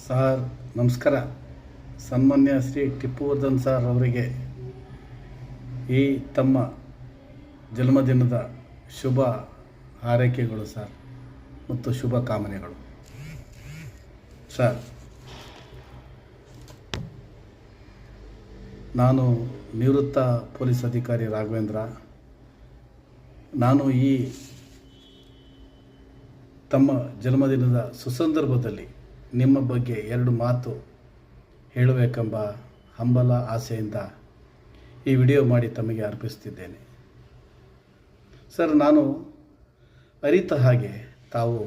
Sir ನಮಸ್ಕಾರ. ಸನ್ಮಾನ್ಯ Shri ಟಿಪ್ಪುವರ್ಧನ್ sir ಅವರಿಗೆ ಈ ತಮ್ಮ ಜನ್ಮದಿನದ ಶುಭ ಹಾರೈಕೆಗಳು ಸರ್ ಮತ್ತು ಶುಭ ಕಾಮನೆಗಳು. ಸರ್, ನಾನು ನಿವೃತ್ತ ಪೊಲೀಸ್ ಅಧಿಕಾರಿ ರಾಘವೇಂದ್ರ. ನಾನು ಈ ತಮ್ಮ ಜನ್ಮದಿನದ ಸುಸಂದರ್ಭದಲ್ಲಿ ನಿಮ್ಮ ಬಗ್ಗೆ ಎರಡು ಮಾತು ಹೇಳಬೇಕೆಂಬ ಹಂಬಲ ಆಸೆಯಿಂದ ಈ ವಿಡಿಯೋ ಮಾಡಿ ತಮಗೆ ಅರ್ಪಿಸ್ತಿದ್ದೇನೆ. ಸರ್, ನಾನು ಅರಿತ ಹಾಗೆ ತಾವು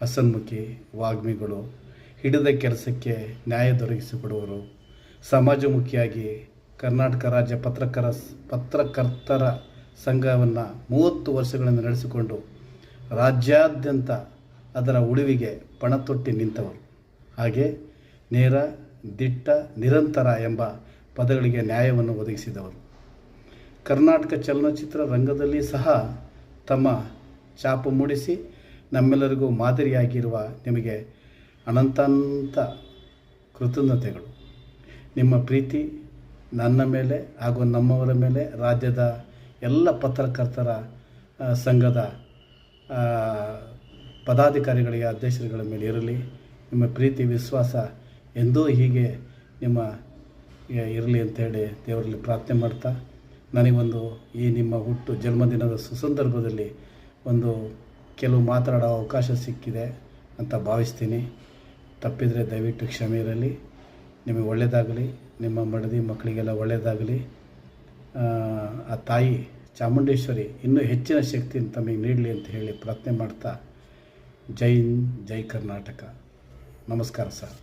ಹಸನ್ಮುಖಿ, ವಾಗ್ಮಿಗಳು, ಹಿಡಿದ ಕೆಲಸಕ್ಕೆ ನ್ಯಾಯ ದೊರಕಿಸಿಕೊಡುವರು, ಸಮಾಜಮುಖಿಯಾಗಿ ಕರ್ನಾಟಕ ರಾಜ್ಯ ಪತ್ರಕರ್ತರ ಸಂಘವನ್ನು 30 ವರ್ಷಗಳಿಂದ ನಡೆಸಿಕೊಂಡು ರಾಜ್ಯಾದ್ಯಂತ ಅದರ ಉಳಿವಿಗೆ ಪಣತೊಟ್ಟಿ ನಿಂತವರು. ಹಾಗೆ ನೇರ, ದಿಟ್ಟ, ನಿರಂತರ ಎಂಬ ಪದಗಳಿಗೆ ನ್ಯಾಯವನ್ನು ಒದಗಿಸಿದವರು. ಕರ್ನಾಟಕ ಚಲನಚಿತ್ರ ರಂಗದಲ್ಲಿ ಸಹ ತಮ್ಮ ಛಾಪು ಮೂಡಿಸಿ ನಮ್ಮೆಲ್ಲರಿಗೂ ಮಾದರಿಯಾಗಿರುವ ನಿಮಗೆ ಅನಂತಾನಂತ ಕೃತಜ್ಞತೆಗಳು. ನಿಮ್ಮ ಪ್ರೀತಿ ನನ್ನ ಮೇಲೆ ಹಾಗೂ ನಮ್ಮವರ ಮೇಲೆ, ರಾಜ್ಯದ ಎಲ್ಲ ಪತ್ರಕರ್ತರ ಸಂಘದ ಪದಾಧಿಕಾರಿಗಳಿಗೆ, ಅಧ್ಯಕ್ಷರುಗಳ ಮೇಲೆ ಇರಲಿ. ನಿಮ್ಮ ಪ್ರೀತಿ, ವಿಶ್ವಾಸ ಎಂದೂ ಹೀಗೆ ನಿಮ್ಮ ಇರಲಿ ಅಂತೇಳಿ ದೇವರಲ್ಲಿ ಪ್ರಾರ್ಥನೆ ಮಾಡ್ತಾ, ನನಗೊಂದು ಈ ನಿಮ್ಮ ಜನ್ಮದಿನದ ಸುಸಂದರ್ಭದಲ್ಲಿ ಕೆಲವು ಮಾತಾಡೋ ಅವಕಾಶ ಸಿಕ್ಕಿದೆ ಅಂತ ಭಾವಿಸ್ತೀನಿ. ತಪ್ಪಿದರೆ ದಯವಿಟ್ಟು ಕ್ಷಮೆ ಇರಲಿ. ನಿಮಗೆ ಒಳ್ಳೆಯದಾಗಲಿ, ನಿಮ್ಮ ಮಡದಿ ಮಕ್ಕಳಿಗೆಲ್ಲ ಒಳ್ಳೆಯದಾಗಲಿ. ಆ ತಾಯಿ ಚಾಮುಂಡೇಶ್ವರಿ ಇನ್ನೂ ಹೆಚ್ಚಿನ ಶಕ್ತಿಯನ್ನು ತಮಗೆ ನೀಡಲಿ ಅಂತ ಹೇಳಿ ಪ್ರಾರ್ಥನೆ ಮಾಡ್ತಾ, ಜೈ ಹಿಂದ್, ಜೈ ಕರ್ನಾಟಕ. ನಮಸ್ಕಾರ ಸರ್.